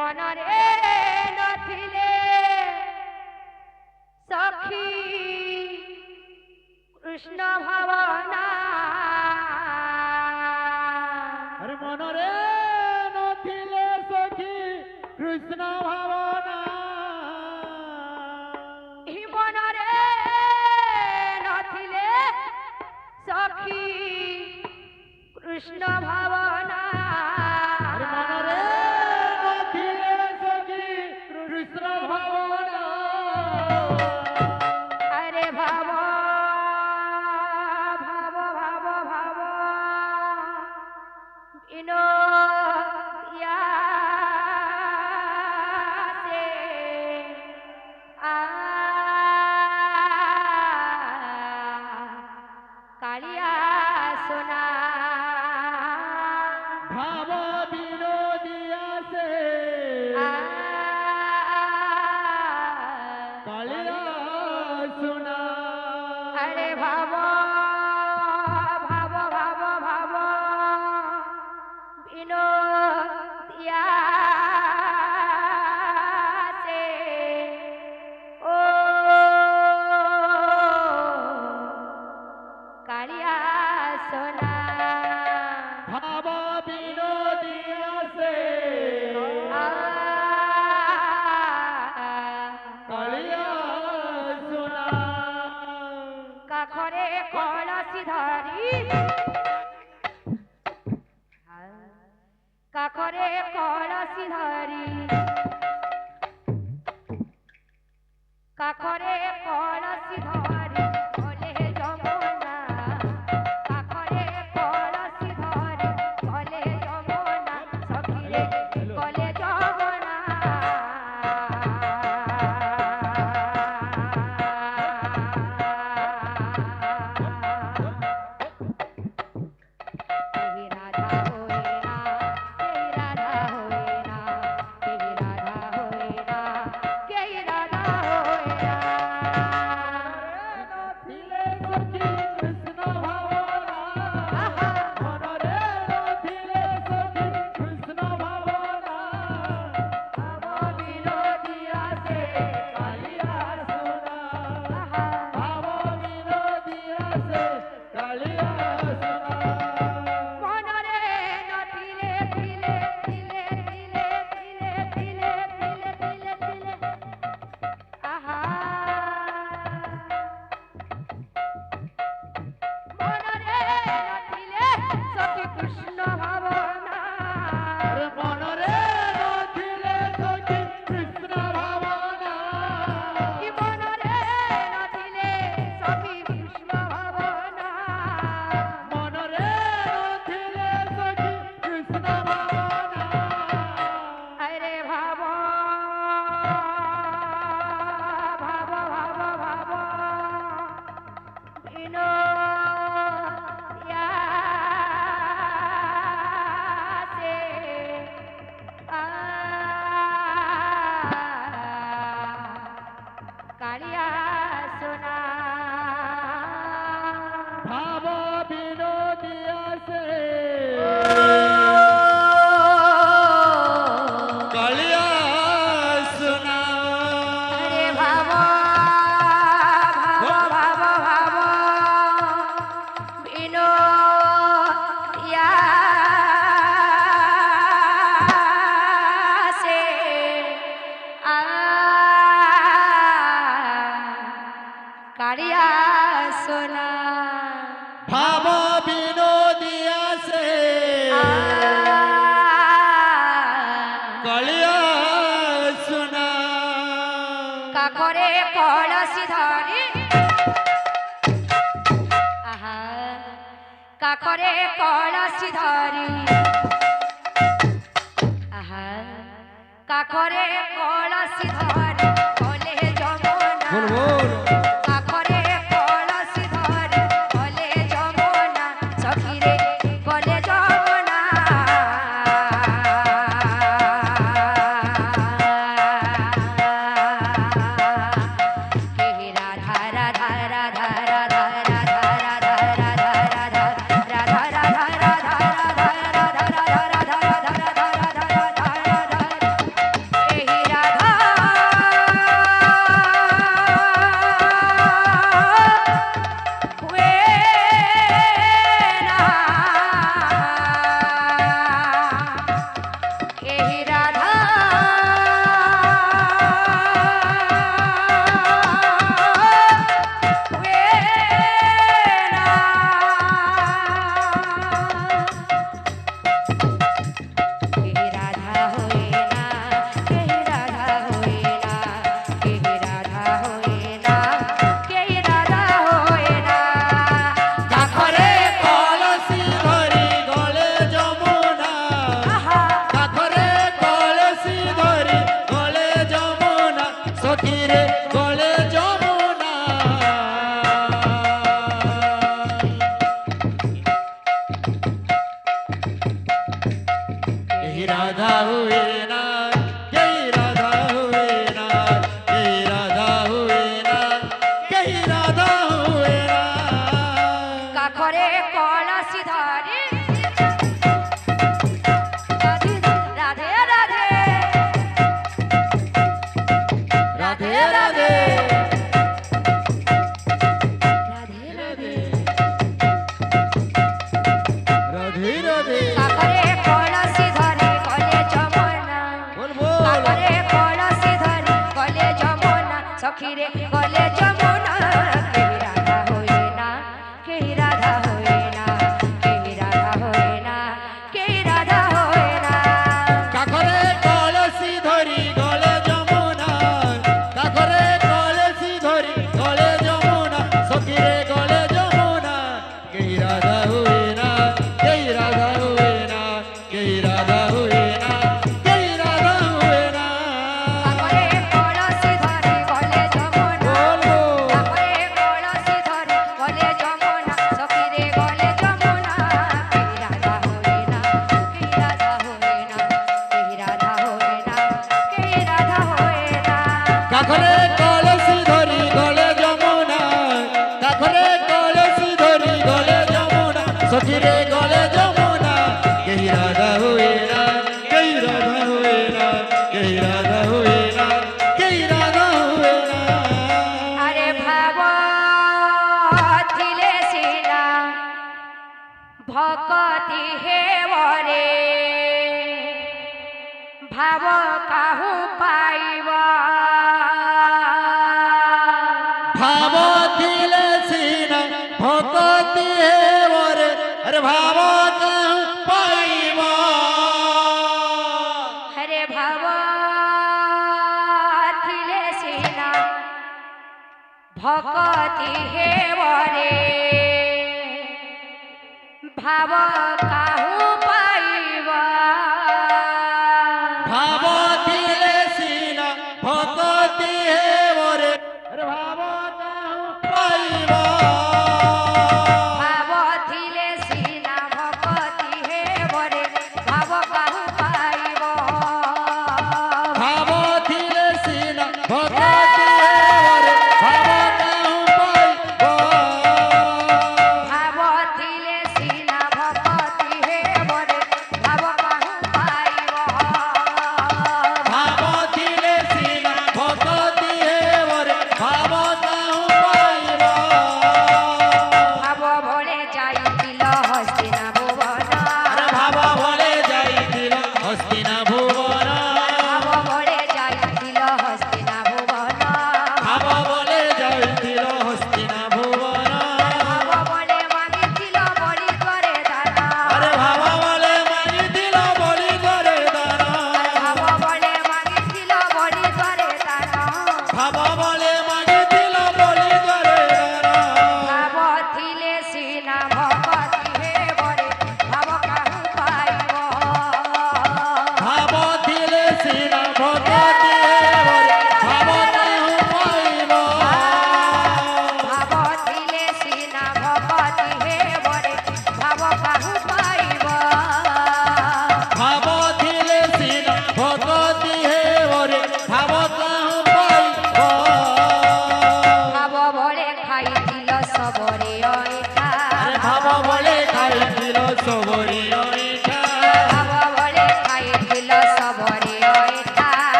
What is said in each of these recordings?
মনরে নথিলে সখী কৃষ্ণ ভাবনা আরে মনরে নথিলে সখী কৃষ্ণ ভাবনা মনরে নথিলে সখী কৃষ্ণ ভাবনা আরে মনরে নথিলে সখী কৃষ্ণ ভাবনা আরে ভাব ভাব ভাব ভাব বিনোদিয়া সে কালিয়া সোনা ভাব বিনোদিয়া সে কালিয়া সোনা আরে ভাব ভাব ভাব ভাব বিনোদিয়া সে ও কালিয়া সোনা ভাব বিনোদিয়া সে কালিয়া সোনা কাখরে কলসি ধরি কাখরে কলসি ধরি কাখরে কলসি ধরি বলে যমুনা কাখরে কলসি ধরি বলে যমুনা সখিরে বলে যমুনা तेरी राधा होए ना तेरी राधा होए ना तेरी राधा होए ना तेरी राधा होए ना নথিলে সখী কৃষ্ণ ভাবনা মনরে নথিলে সখী কৃষ্ণ ভাবনা ভাব বিনোদিয়া সে কালিয়া সোনা ভাব বিনোদিয়া সে কালিয়া সোনা মনরে নথিলে থিলে থিলে থিলে থিলে থিলে থিলে থিলে থিলে আহা মনরে নথিলে সখী কৃষ্ণ ভাবনা আরে মনরে নথিলে সখী কৃষ্ণ ভাবনা মনরে নথিলে সখী কৃষ্ণ ভাবনা মনরে নথিলে সখী কৃষ্ণ ভাবনা আরে ভাব ভাব ভাব ভাব বিনোদিয়া সে কালিয়া সোনা ভাব বিনোদিয়া সে কালিয়া সোনা আরে ভাব ভাব ভাব ভাব বিনোদিয়া সে কালিয়া সোনা ভাব বিনোদিয়া সে কালিয়া সোনা কাখরে কলসি ধরি আহা কাখরে কলসি ধরি আহা কাখরে কলসি ধরি বলে যমুনা কাখরে কলসি ধরি বলে যমুনা সখিরে বলে যমুনা হে রাধা রাধা রাধা রাধা রাধা রাধা রাধা রাধা রাধা রাধা রাধা রাধা রাধা রাধা রাধা রাধা রাধা রাধা রাধা সখীরে গলে যমুনা কেহি রাধা হয়ে না কেহি রাধা হয়ে না কেহি রাধা হয়ে না কেহি রাধা হয়ে না কাকরে কলসি ধরি গলে যমুনা কাকরে কলসি ধরি গলে যমুনা সখীরে গলে যমুনা কেই রাধা হুয়ে না কেই রাধা হুয়ে না কেই রাধা হুয়ে না কেই রাধা হুয়ে না কাকরে কলসি ধরি গলে যমুনা বলবো কাকরে কলসি ধরি গলে যমুনা সখীরে গলে যমুনা কেহি রাধা হয়ে না কেহি রাধা হয়ে না কেহি রাধা হয়ে না কেহি রাধা হয়ে না কাকরে কলসি ধরি গলে যমুনা কাকরে কলসি ধরি গলে যমুনা সখীরে গলে যমুনা কেই রাধা হুয়ে না কেই রাধা হুয়ে না কেই রাধা হুয়ে না কেই রাধা হুয়ে না আরে ভাব ଥିଲେ ସିନା ভকতি হেবরে ভাব কাহু পাইব ভাব দিলে সিনা ভকতি হেবরে আরে ভাব কাহু পাইব হরে ভাব ଥିଲେ ସିନା ভকতি হেবরে ভাব কাহু পাইব ভাব দিলে সিনা ভকতি হেবরে আরে ভাব কাহু পাইব ভাব ଥିଲେ ସିନା ভকতি হেবরে ভাব কাহু পাইব ভাব দিলে সিনা ভকতি হেবরে ভাব কাহু পাইব ভাব ଥିଲେ ସିନା ভকতি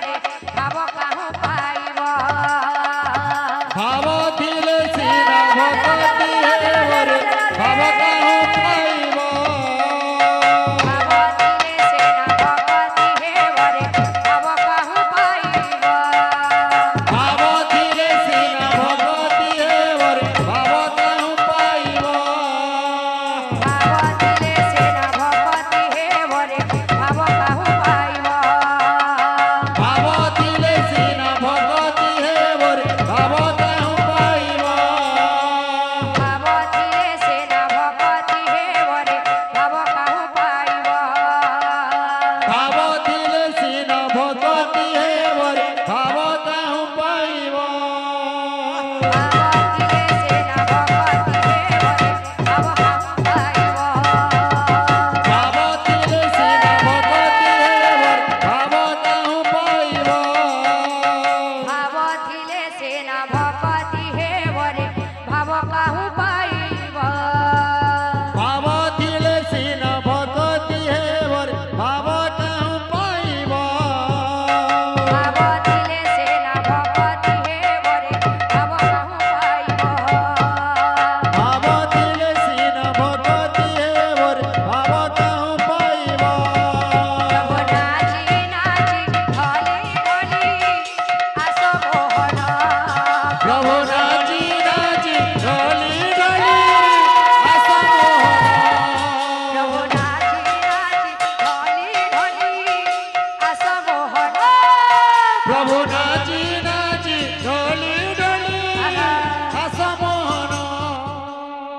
বরে ভাব কাহু পাইব ভাব দিলে সিনা ভগতি হেবরে ভাব কাহু পাইব ভাব দিলে সেনা ভগতি হে বরে ভাব কাহু পাইব ভাব দিলে সিনা ভগতি হেবরে ভাব কাহু পাইব ভাব দিলে সেনা ভগতি হে বরে ভাব কাহু পাইব ভাব দিলে সিনা ভগতি হেবরে ভাব কাহু পাইব ভাব দিলে সেনা ভগতি হে বরে ভাব কাহু পাইব ভাব দিলে সিনা ভগতি হেবরে ভাব কাহু পাইব ভাব দিলে সেনা ভগতি হে বরে ভাব কাহু পাইব ভাব দিলে সিনা ভগতি হেবরে ভাব কাহু পাইব ভাব দিলে সেনা ভগতি হে বরে ভাব কাহু পাইব ভাব দিলে সিনা ভগতি হেবরে ভাব কাহু পাইব ভাব দিলে সেনা ভগতি হে বরে ভাব কাহু পাইব ভাব দিলে সিনা ভগতি হেবরে ভাব কাহু পাইব প্রভু নাচি নাচি ঢলে ঢলি আস মোহন প্রভু নাচি নাচি ঢলি ঢলি আস প্রভু মোহন নাচি নাচি ঢলি ঢলি আস মোহন প্রভু নাচি নাচি ঢলি ঢলি আস মোহন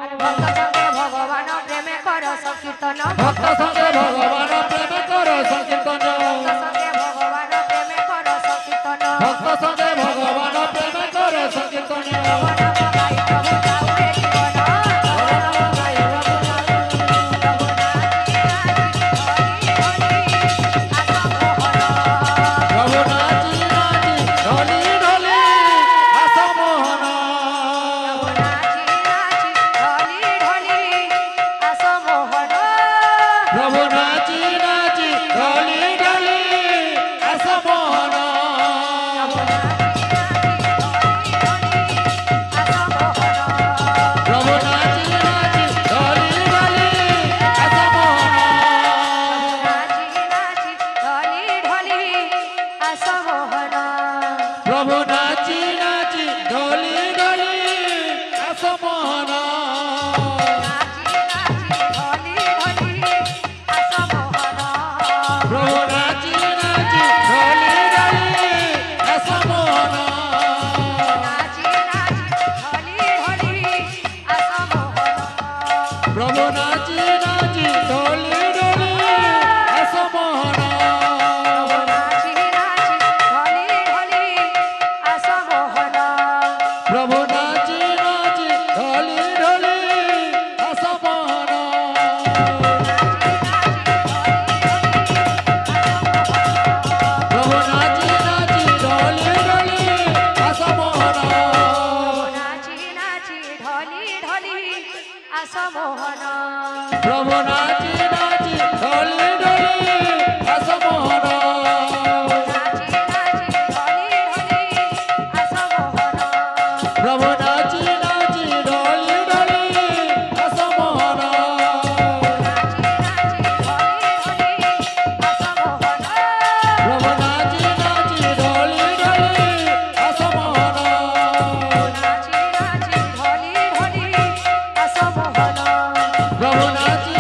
আর ভক্ত সঙ্গে ভগবান প্রেমে কর সংকীর্তন ভক্ত সঙ্গে ভগবান প্রেম কর সংকীর্তন ভক্ত সঙ্গে ভগবান প্রেমে কর সংকীর্তন ভক্ত সঙ্গে ভগবান প্রেম কর সংকীর্তন প্রভু নাম গাই প্রভু গাউরে জীবন প্রভু নাম গাই প্রভু গাউরে প্রভু নাচি নাচি ঢলি ঢলি আস মোহন প্রভু নাচি নাচি ঢলি ঢলি আস মোহন নাচি নাচি ঢলি ঢলি আস মোহন প্রভু নাচি নাচি ঢলি ঢলি আস মোহন প্রভু নাচি নাচি ঢলি ঢলি আস মোহন প্রভু নাচি নাচি ঢলি ঢলি আস মোহন প্রভু নাচি নাচি ঢলি ঢলি আস মোহন প্রভু নাচি নাচি ঢলি ঢলি আস মোহন প্রভু নাচি নাচি ঢলি ঢলি আস মোহন প্রভু নাচি নাচি ঢলি ঢলি আস মোহন মোহন প্রভু নাচি নাচি ঢলি ঢলি আস মোহন প্রভু নাচি নাচি ঢলি ঢলি আস মোহন প্রভু নাচি নাচি ঢলি ঢলি আস মোহন প্রভু নাচি